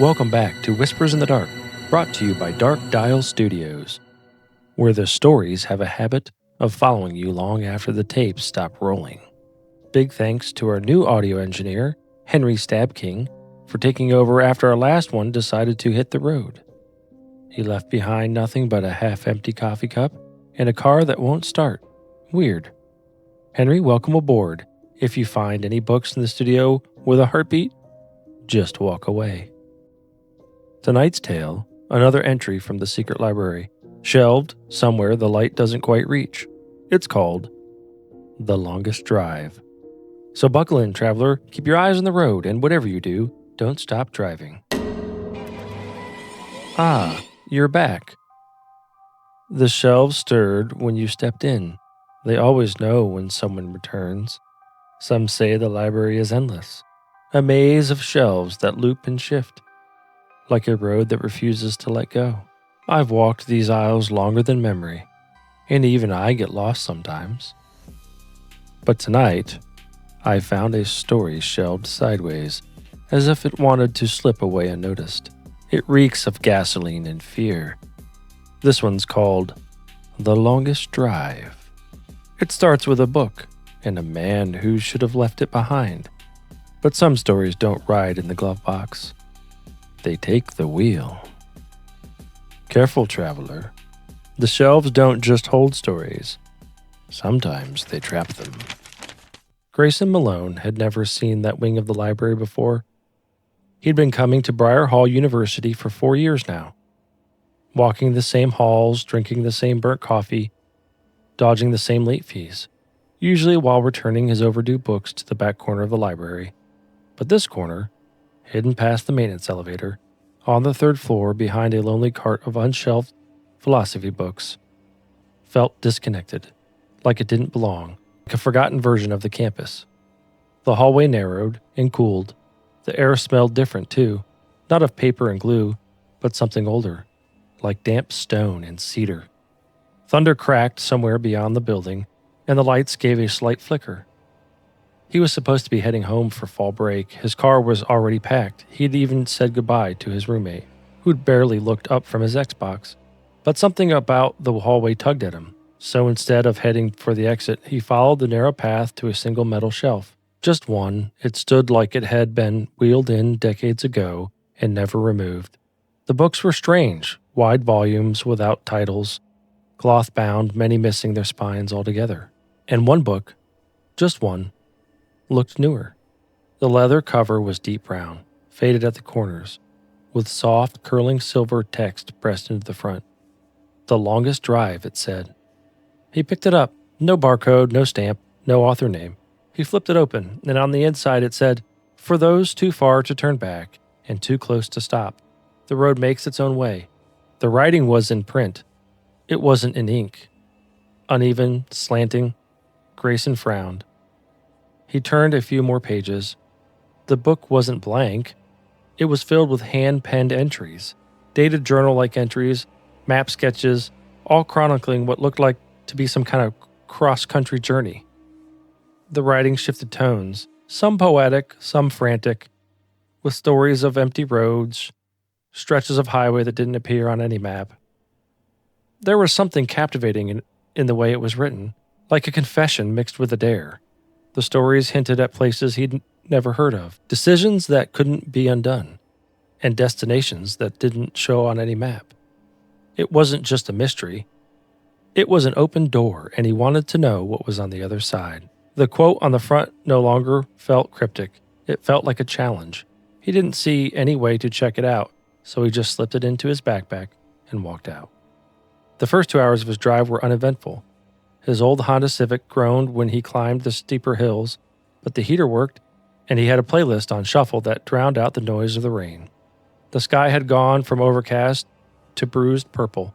Welcome back to Whispers in the Dark, brought to you by Dark Dial Studios, where the stories have a habit of following you long after the tapes stop rolling. Big thanks to our new audio engineer, Henry Stabking, for taking over after our last one decided to hit the road. He left behind nothing but a half-empty coffee cup and a car that won't start. Weird. Henry, welcome aboard. If you find any books in the studio with a heartbeat, just walk away. Tonight's tale, another entry from the secret library, shelved somewhere the light doesn't quite reach. It's called The Longest Drive. So buckle in, traveler, keep your eyes on the road, and whatever you do, don't stop driving. Ah, you're back. The shelves stirred when you stepped in. They always know when someone returns. Some say the library is endless, a maze of shelves that loop and shift, like a road that refuses to let go. I've walked these aisles longer than memory, and even I get lost sometimes. But tonight, I found a story shelved sideways, as if it wanted to slip away unnoticed. It reeks of gasoline and fear. This one's called The Longest Drive. It starts with a book and a man who should have left it behind. But some stories don't ride in the glove box. They take the wheel. Careful, traveler. The shelves don't just hold stories. Sometimes they trap them. Grayson Malone had never seen that wing of the library before. He'd been coming to Briar Hall University for 4 years now, walking the same halls, drinking the same burnt coffee, dodging the same late fees, usually while returning his overdue books to the back corner of the library. But this corner, hidden past the maintenance elevator, on the third floor behind a lonely cart of unshelved philosophy books, felt disconnected, like it didn't belong, like a forgotten version of the campus. The hallway narrowed and cooled. The air smelled different, too, not of paper and glue, but something older, like damp stone and cedar. Thunder cracked somewhere beyond the building, and the lights gave a slight flicker. He was supposed to be heading home for fall break. His car was already packed. He'd even said goodbye to his roommate, who'd barely looked up from his Xbox. But something about the hallway tugged at him. So instead of heading for the exit, he followed the narrow path to a single metal shelf. Just one. It stood like it had been wheeled in decades ago and never removed. The books were strange, wide volumes without titles, cloth-bound, many missing their spines altogether. And one book, just one, looked newer. The leather cover was deep brown, faded at the corners, with soft, curling silver text pressed into the front. The Longest Drive, it said. He picked it up. No barcode, no stamp, no author name. He flipped it open, and on the inside it said, "For those too far to turn back and too close to stop, the road makes its own way." The writing was in print. It wasn't in ink. Uneven, slanting. Grayson frowned. He turned a few more pages. The book wasn't blank. It was filled with hand-penned entries, dated journal-like entries, map sketches, all chronicling what looked like to be some kind of cross-country journey. The writing shifted tones, some poetic, some frantic, with stories of empty roads, stretches of highway that didn't appear on any map. There was something captivating in the way it was written, like a confession mixed with a dare. The stories hinted at places he'd never heard of, decisions that couldn't be undone, and destinations that didn't show on any map. It wasn't just a mystery. It was an open door, and he wanted to know what was on the other side. The quote on the front no longer felt cryptic. It felt like a challenge. He didn't see any way to check it out, so he just slipped it into his backpack and walked out. The first 2 hours of his drive were uneventful. His old Honda Civic groaned when he climbed the steeper hills, but the heater worked, and he had a playlist on shuffle that drowned out the noise of the rain. The sky had gone from overcast to bruised purple.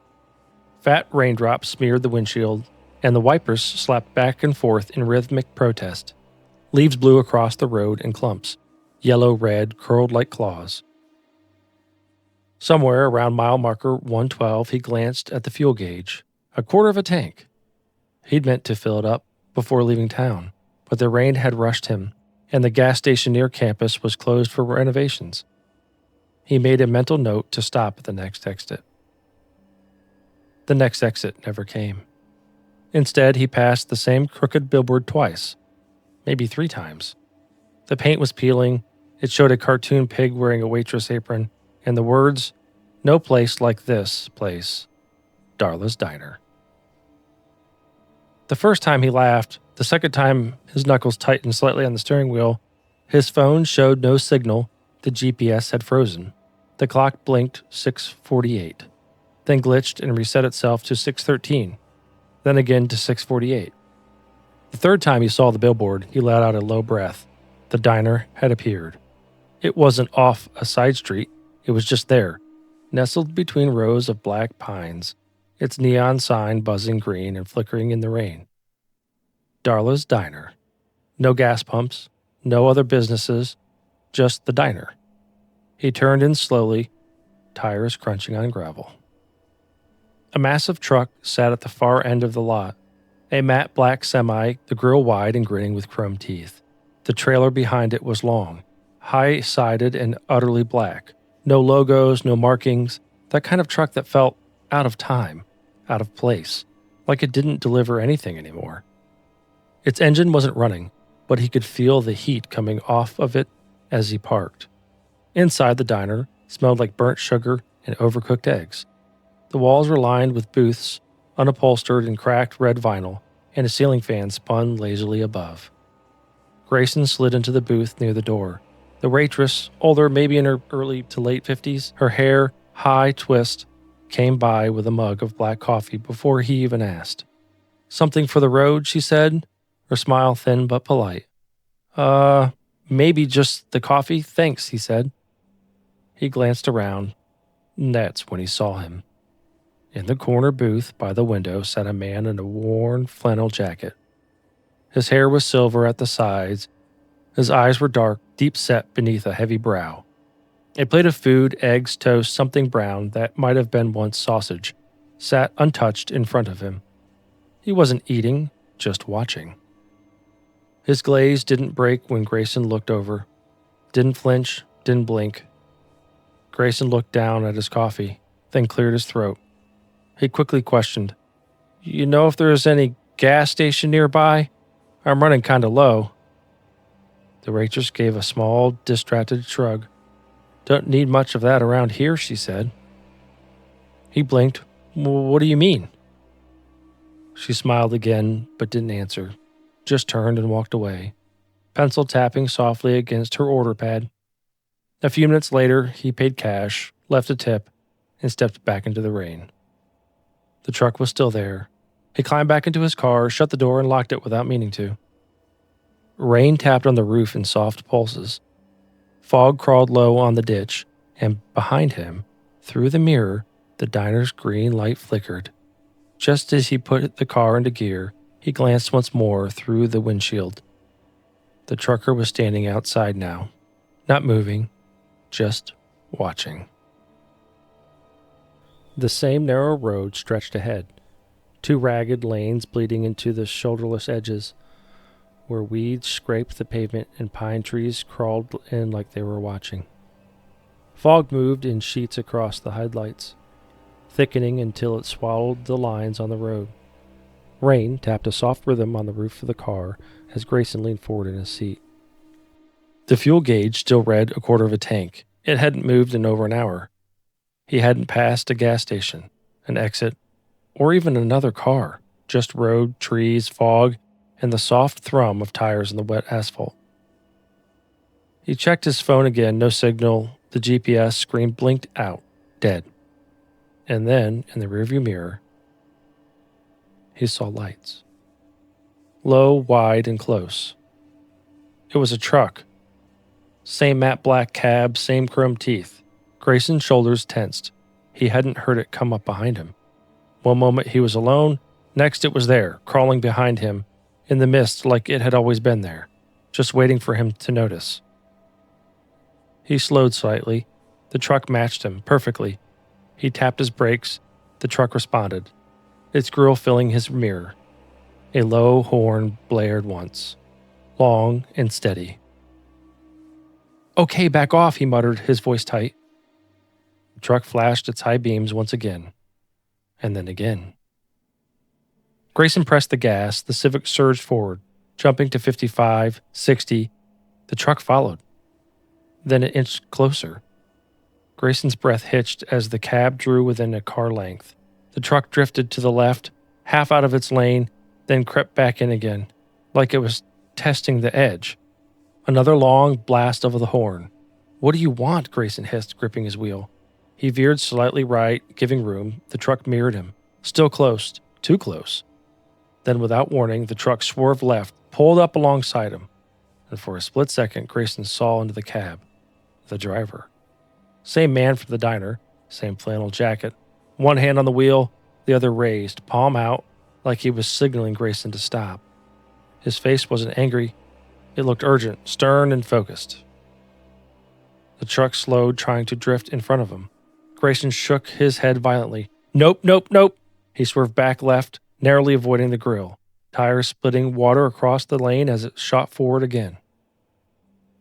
Fat raindrops smeared the windshield, and the wipers slapped back and forth in rhythmic protest. Leaves blew across the road in clumps, yellow-red, curled like claws. Somewhere around mile marker 112, he glanced at the fuel gauge. A quarter of a tank. He'd meant to fill it up before leaving town, but the rain had rushed him, and the gas station near campus was closed for renovations. He made a mental note to stop at the next exit. The next exit never came. Instead, he passed the same crooked billboard twice, maybe 3 times. The paint was peeling, it showed a cartoon pig wearing a waitress apron, and the words, "No place like this place, Darla's Diner." The first time he laughed, the second time his knuckles tightened slightly on the steering wheel. His phone showed no signal, the GPS had frozen. The clock blinked 6:48, then glitched and reset itself to 6:13, then again to 6:48. The third time he saw the billboard, he let out a low breath. The diner had appeared. It wasn't off a side street, it was just there, nestled between rows of black pines, its neon sign buzzing green and flickering in the rain. Darla's Diner. No gas pumps, no other businesses, just the diner. He turned in slowly, tires crunching on gravel. A massive truck sat at the far end of the lot, a matte black semi, the grill wide and grinning with chrome teeth. The trailer behind it was long, high-sided and utterly black. No logos, no markings, that kind of truck that felt out of time, out of place, like it didn't deliver anything anymore. Its engine wasn't running, but he could feel the heat coming off of it as he parked. Inside the diner smelled like burnt sugar and overcooked eggs. The walls were lined with booths, unupholstered in cracked red vinyl, and a ceiling fan spun lazily above. Grayson slid into the booth near the door. The waitress, older, maybe in her early to late 50s, her hair high twist, came by with a mug of black coffee before he even asked. "Something for the road," she said, her smile thin but polite. Maybe just the coffee, thanks," he said. He glanced around, and that's when he saw him. In the corner booth by the window sat a man in a worn flannel jacket. His hair was silver at the sides. His eyes were dark, deep-set beneath a heavy brow. A plate of food, eggs, toast, something brown that might have been once sausage, sat untouched in front of him. He wasn't eating, just watching. His glaze didn't break when Grayson looked over. Didn't flinch, didn't blink. Grayson looked down at his coffee, then cleared his throat. He quickly questioned, "You know if there's any gas station nearby? I'm running kinda low." The waitress gave a small, distracted shrug. "Don't need much of that around here," she said. He blinked. "What do you mean?" She smiled again, but didn't answer, just turned and walked away, pencil tapping softly against her order pad. A few minutes later, he paid cash, left a tip, and stepped back into the rain. The truck was still there. He climbed back into his car, shut the door, and locked it without meaning to. Rain tapped on the roof in soft pulses. Fog crawled low on the ditch, and behind him, through the mirror, the diner's green light flickered. Just as he put the car into gear, he glanced once more through the windshield. The trucker was standing outside now, not moving, just watching. The same narrow road stretched ahead, 2 ragged lanes bleeding into the shoulderless edges, where weeds scraped the pavement and pine trees crawled in like they were watching. Fog moved in sheets across the headlights, thickening until it swallowed the lines on the road. Rain tapped a soft rhythm on the roof of the car as Grayson leaned forward in his seat. The fuel gauge still read a quarter of a tank. It hadn't moved in over an hour. He hadn't passed a gas station, an exit, or even another car, just road, trees, fog, and the soft thrum of tires in the wet asphalt. He checked his phone again, no signal. The GPS screen blinked out, dead. And then, in the rearview mirror, he saw lights. Low, wide, and close. It was a truck. Same matte black cab, same chrome teeth. Grayson's shoulders tensed. He hadn't heard it come up behind him. One moment he was alone, next it was there, crawling behind him, in the mist like it had always been there, just waiting for him to notice. He slowed slightly. The truck matched him perfectly. He tapped his brakes. The truck responded, its grille filling his mirror. A low horn blared once, long and steady. "Okay, back off," he muttered, his voice tight. truck flashed its high beams once again, and then again. Grayson pressed the gas. The Civic surged forward, jumping to 55, 60. The truck followed. Then it inched closer. Grayson's breath hitched as the cab drew within a car length. The truck drifted to the left, half out of its lane, then crept back in again, like it was testing the edge. Another long blast of the horn. "What do you want?" Grayson hissed, gripping his wheel. He veered slightly right, giving room. The truck mirrored him. Still close. Too close. Then, without warning, the truck swerved left, pulled up alongside him. And for a split second, Grayson saw into the cab. The driver. Same man from the diner. Same flannel jacket. One hand on the wheel, the other raised, palm out, like he was signaling Grayson to stop. His face wasn't angry. It looked urgent, stern, and focused. The truck slowed, trying to drift in front of him. Grayson shook his head violently. "Nope, nope, nope." He swerved back left, narrowly avoiding the grill, tires splitting water across the lane as it shot forward again.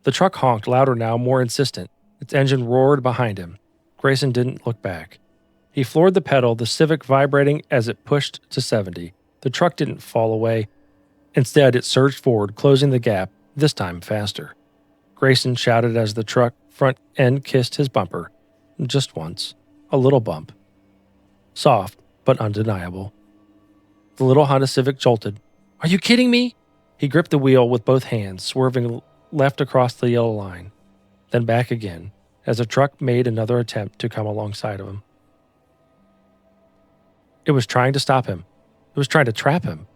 The truck honked, louder now, more insistent. Its engine roared behind him. Grayson didn't look back. He floored the pedal, the Civic vibrating as it pushed to 70. The truck didn't fall away. Instead, it surged forward, closing the gap, this time faster. Grayson shouted as the truck front end kissed his bumper. Just once. A little bump. Soft, but undeniable. The little Honda Civic jolted. "Are you kidding me?" He gripped the wheel with both hands, swerving left across the yellow line, then back again, as the truck made another attempt to come alongside of him. It was trying to stop him. It was trying to trap him.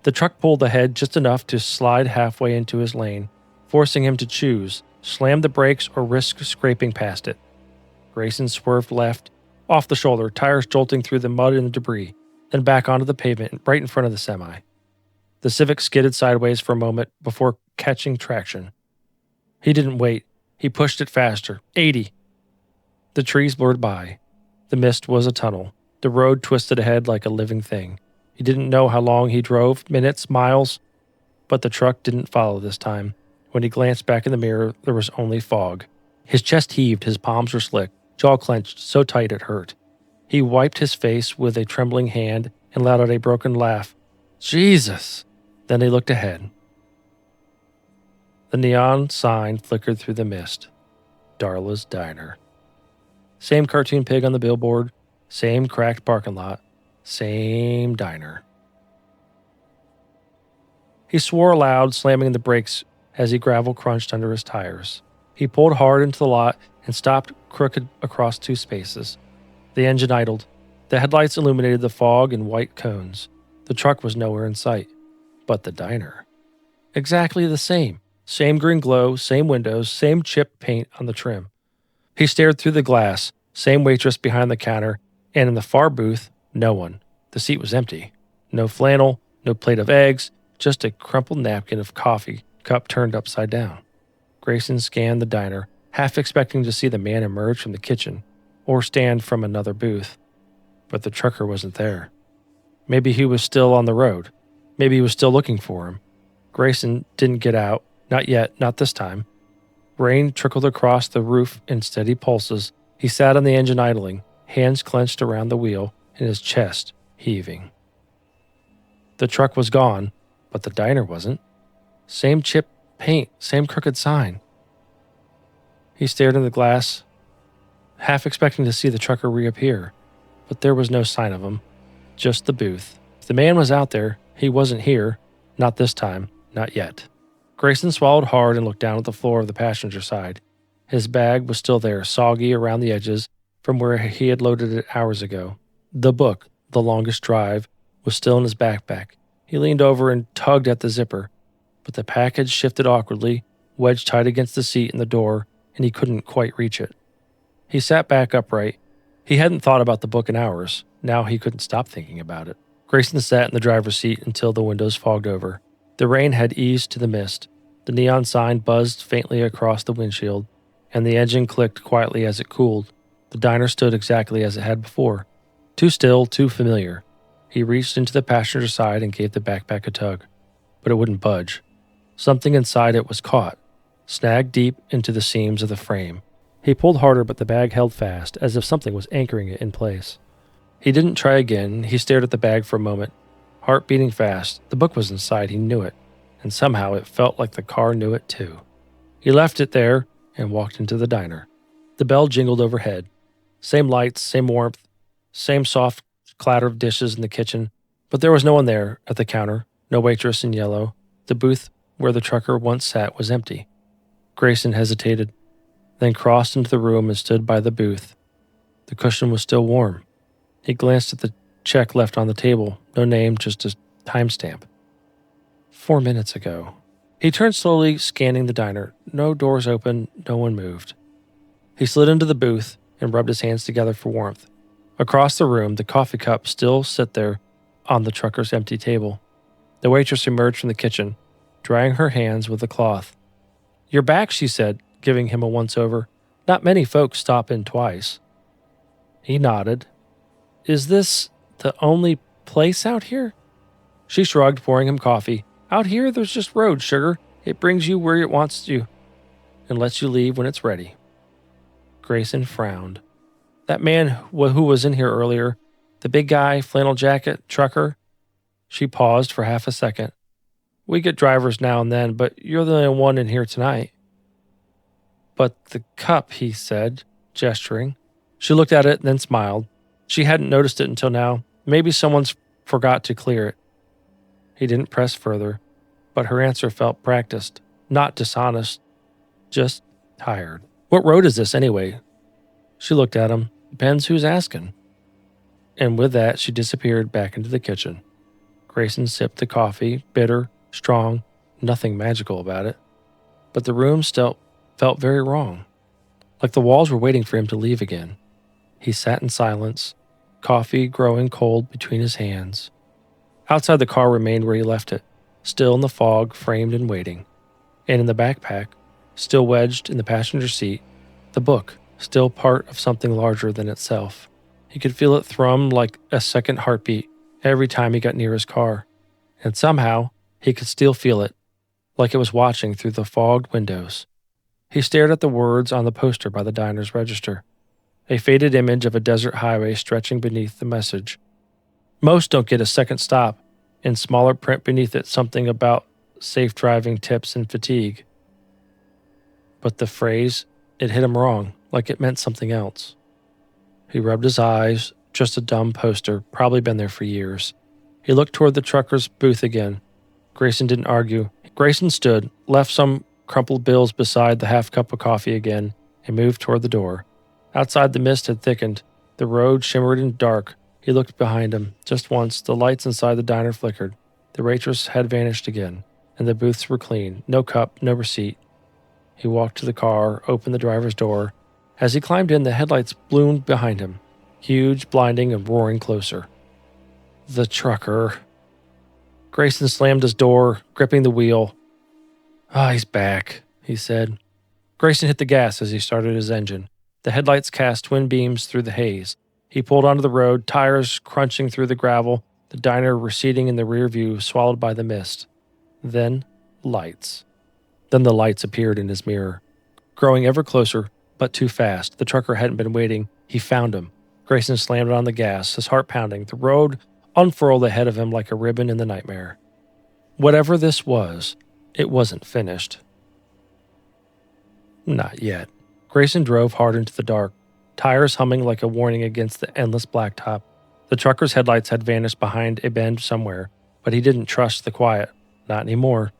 The truck pulled ahead just enough to slide halfway into his lane, forcing him to choose, slam the brakes or risk scraping past it. Grayson swerved left, off the shoulder, tires jolting through the mud and the debris, then back onto the pavement right in front of the semi. The Civic skidded sideways for a moment before catching traction. He didn't wait. He pushed it faster. 80. The trees blurred by. The mist was a tunnel. The road twisted ahead like a living thing. He didn't know how long he drove, minutes, miles, but the truck didn't follow this time. When he glanced back in the mirror, there was only fog. His chest heaved, his palms were slick, jaw clenched so tight it hurt. He wiped his face with a trembling hand and let out a broken laugh. "Jesus!" Then he looked ahead. The neon sign flickered through the mist. Darla's Diner. Same cartoon pig on the billboard, same cracked parking lot, same diner. He swore aloud, slamming the brakes as the gravel crunched under his tires. He pulled hard into the lot and stopped crooked across two spaces. The engine idled. The headlights illuminated the fog in white cones. The truck was nowhere in sight. But the diner. Exactly the same. Same green glow, same windows, same chipped paint on the trim. He stared through the glass, same waitress behind the counter, and in the far booth, no one. The seat was empty. No flannel, no plate of eggs, just a crumpled napkin of coffee, cup turned upside down. Grayson scanned the diner, half expecting to see the man emerge from the kitchen or stand from another booth. But the trucker wasn't there. Maybe he was still on the road. Maybe he was still looking for him. Grayson didn't get out. Not yet, not this time. Rain trickled across the roof in steady pulses. He sat on the engine idling, hands clenched around the wheel and his chest heaving. The truck was gone, but the diner wasn't. Same chipped paint, same crooked sign. He stared in the glass, half expecting to see the trucker reappear, but there was no sign of him, just the booth. If the man was out there, he wasn't here. Not this time, not yet. Grayson swallowed hard and looked down at the floor of the passenger side. His bag was still there, soggy around the edges from where he had loaded it hours ago. The book, The Longest Drive, was still in his backpack. He leaned over and tugged at the zipper, but the package shifted awkwardly, wedged tight against the seat and the door, and he couldn't quite reach it. He sat back upright. He hadn't thought about the book in hours. Now he couldn't stop thinking about it. Grayson sat in the driver's seat until the windows fogged over. The rain had eased to the mist. The neon sign buzzed faintly across the windshield, and the engine clicked quietly as it cooled. The diner stood exactly as it had before. Too still, too familiar. He reached into the passenger side and gave the backpack a tug, but it wouldn't budge. Something inside it was caught, snagged deep into the seams of the frame. He pulled harder, but the bag held fast, as if something was anchoring it in place. He didn't try again. He stared at the bag for a moment, heart beating fast. The book was inside, he knew it, and somehow it felt like the car knew it too. He left it there and walked into the diner. The bell jingled overhead. Same lights, same warmth, same soft clatter of dishes in the kitchen, but there was no one there at the counter, no waitress in yellow. The booth where the trucker once sat was empty. Grayson hesitated, then crossed into the room and stood by the booth. The cushion was still warm. He glanced at the check left on the table. No name, just a timestamp. 4 minutes ago. He turned slowly, scanning the diner. No doors open, no one moved. He slid into the booth and rubbed his hands together for warmth. Across the room, the coffee cup still sat there on the trucker's empty table. The waitress emerged from the kitchen, drying her hands with a cloth. "You're back," she said, giving him a once-over. "Not many folks stop in twice." He nodded. "Is this the only place out here?" She shrugged, pouring him coffee. "Out here, there's just road, sugar. It brings you where it wants you and lets you leave when it's ready." Grayson frowned. That man who was in here earlier, the big guy, flannel jacket, trucker. She paused for half a second. "We get drivers now and then, but you're the only one in here tonight." "But the cup," he said, gesturing. She looked at it and then smiled. She hadn't noticed it until now. Maybe someone's forgot to clear it. He didn't press further, but her answer felt practiced, not dishonest, just tired. "What road is this, anyway?" She looked at him. "Depends who's asking." And with that, she disappeared back into the kitchen. Grayson sipped the coffee, bitter, strong, nothing magical about it. But the room still felt very wrong, like the walls were waiting for him to leave again. He sat in silence, coffee growing cold between his hands. Outside, the car remained where he left it, still in the fog, framed and waiting. And in the backpack, still wedged in the passenger seat, the book, still part of something larger than itself. He could feel it thrum like a second heartbeat every time he got near his car. And somehow, he could still feel it, like it was watching through the fogged windows. He stared at the words on the poster by the diner's register, a faded image of a desert highway stretching beneath the message. Most don't get a second stop. In smaller print beneath it, something about safe driving tips and fatigue. But the phrase, it hit him wrong, like it meant something else. He rubbed his eyes, just a dumb poster, probably been there for years. He looked toward the trucker's booth again. Grayson didn't argue. Grayson stood, left some crumpled bills beside the half cup of coffee again, and moved toward the door. Outside, the mist had thickened. The road shimmered in dark. He looked behind him. Just once, the lights inside the diner flickered. The waitress had vanished again, and the booths were clean. No cup, no receipt. He walked to the car, opened the driver's door. As he climbed in, the headlights bloomed behind him, huge, blinding, and roaring closer. The trucker. Grayson slammed his door, gripping the wheel. He's back," he said. Grayson hit the gas as he started his engine. The headlights cast twin beams through the haze. He pulled onto the road, tires crunching through the gravel, the diner receding in the rear view, swallowed by the mist. Then, lights. Then the lights appeared in his mirror. Growing ever closer, but too fast. The trucker hadn't been waiting. He found him. Grayson slammed on the gas, his heart pounding. The road unfurled ahead of him like a ribbon in the nightmare. Whatever this was, it wasn't finished. Not yet. Grayson drove hard into the dark, tires humming like a warning against the endless blacktop. The trucker's headlights had vanished behind a bend somewhere, but he didn't trust the quiet. Not anymore.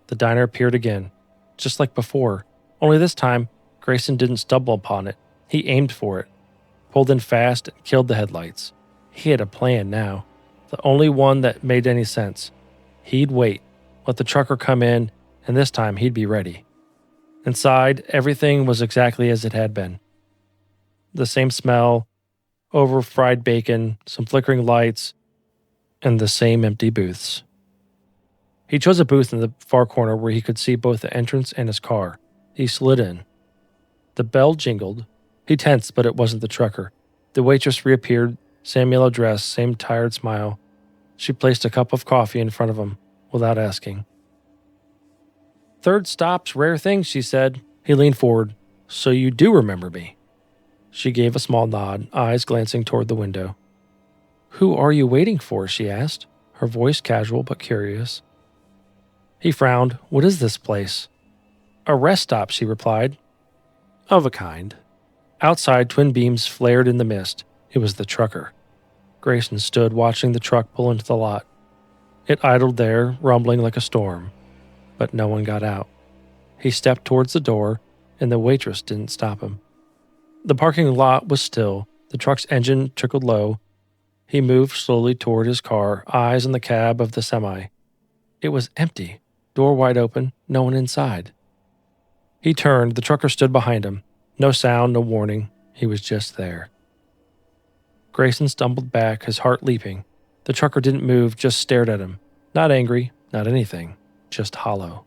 The diner appeared again, just like before. Only this time, Grayson didn't stumble upon it. He aimed for it, pulled in fast, and killed the headlights. He had a plan now, the only one that made any sense. He'd wait, let the trucker come in, and this time he'd be ready. Inside, everything was exactly as it had been. The same smell, over-fried bacon, some flickering lights, and the same empty booths. He chose a booth in the far corner where he could see both the entrance and his car. He slid in. The bell jingled. He tensed, but it wasn't the trucker. The waitress reappeared, same yellow dress, same tired smile. She placed a cup of coffee in front of him, without asking. "Third stop's rare thing," she said. He leaned forward, So you do remember me. She gave a small nod, eyes glancing toward the window. Who are you waiting for? She asked, her voice casual but curious. He frowned. What is this place? A rest stop, she replied. Of a kind. Outside, twin beams flared in the mist. It was the trucker. Grayson stood watching the truck pull into the lot. It idled there, rumbling like a storm, but no one got out. He stepped towards the door, and the waitress didn't stop him. The parking lot was still. The truck's engine trickled low. He moved slowly toward his car, eyes on the cab of the semi. It was empty, door wide open, no one inside. He turned. The trucker stood behind him. No sound, no warning. He was just there. Grayson stumbled back, his heart leaping. The trucker didn't move, just stared at him. Not angry, not anything, just hollow.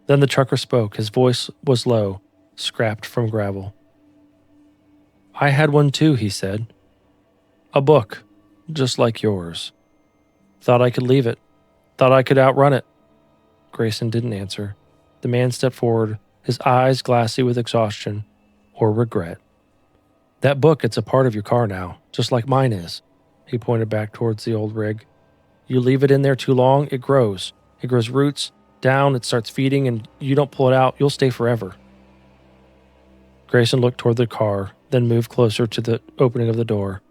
Then the trucker spoke. His voice was low, scrapped from gravel. I had one too, he said. A book, just like yours. Thought I could leave it. Thought I could outrun it. Grayson didn't answer. The man stepped forward, his eyes glassy with exhaustion or regret. That book, it's a part of your car now, just like mine is. He pointed back towards the old rig. You leave it in there too long, it grows. It grows roots, down, it starts feeding, and you don't pull it out, you'll stay forever. Grayson looked toward the car, then moved closer to the opening of the door.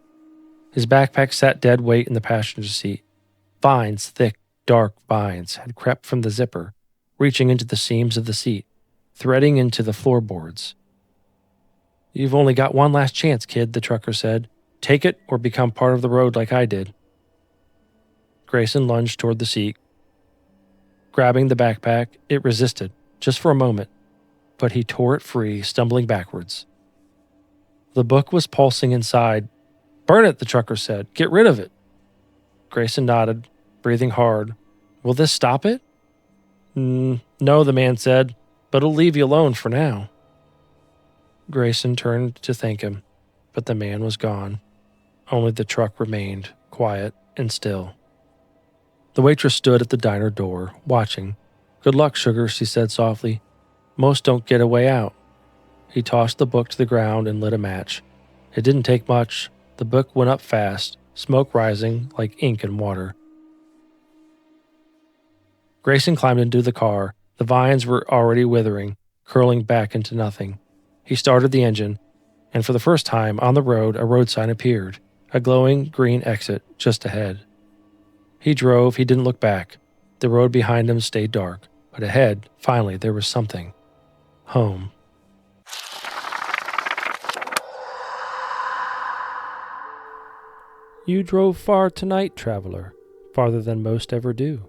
His backpack sat dead weight in the passenger seat. Vines, thick, dark vines, had crept from the zipper, reaching into the seams of the seat, threading into the floorboards. You've only got one last chance, kid, the trucker said. Take it or become part of the road like I did. Grayson lunged toward the seat. Grabbing the backpack, it resisted, just for a moment, but he tore it free, stumbling backwards. The book was pulsing inside. Burn it, the trucker said. Get rid of it. Grayson nodded, breathing hard. Will this stop it? No, the man said, but it'll leave you alone for now. Grayson turned to thank him, but the man was gone. Only the truck remained, quiet and still. The waitress stood at the diner door, watching. Good luck, sugar, she said softly. Most don't get a way out. He tossed the book to the ground and lit a match. It didn't take much. The book went up fast, smoke rising like ink in water. Grayson climbed into the car. The vines were already withering, curling back into nothing. He started the engine, and for the first time on the road, a road sign appeared, a glowing green exit just ahead. He drove, he didn't look back. The road behind him stayed dark, but ahead, finally, there was something. Home. You drove far tonight, traveler, farther than most ever do.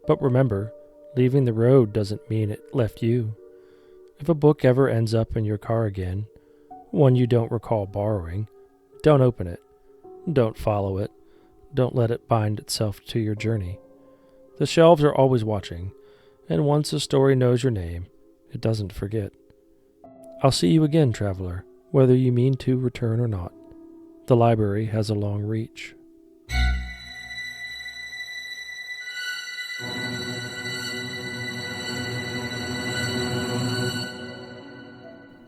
But remember, leaving the road doesn't mean it left you. If a book ever ends up in your car again, one you don't recall borrowing, don't open it. Don't follow it. Don't let it bind itself to your journey. The shelves are always watching, and once a story knows your name, it doesn't forget. I'll see you again, traveler, whether you mean to return or not. The library has a long reach.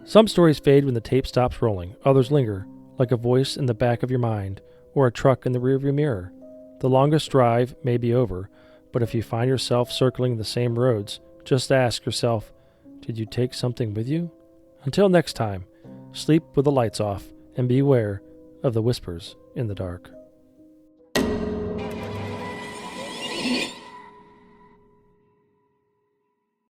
Some stories fade when the tape stops rolling. Others linger, like a voice in the back of your mind or a truck in the rearview mirror. The longest drive may be over, but if you find yourself circling the same roads, just ask yourself, did you take something with you? Until next time, sleep with the lights off and beware of the whispers in the dark.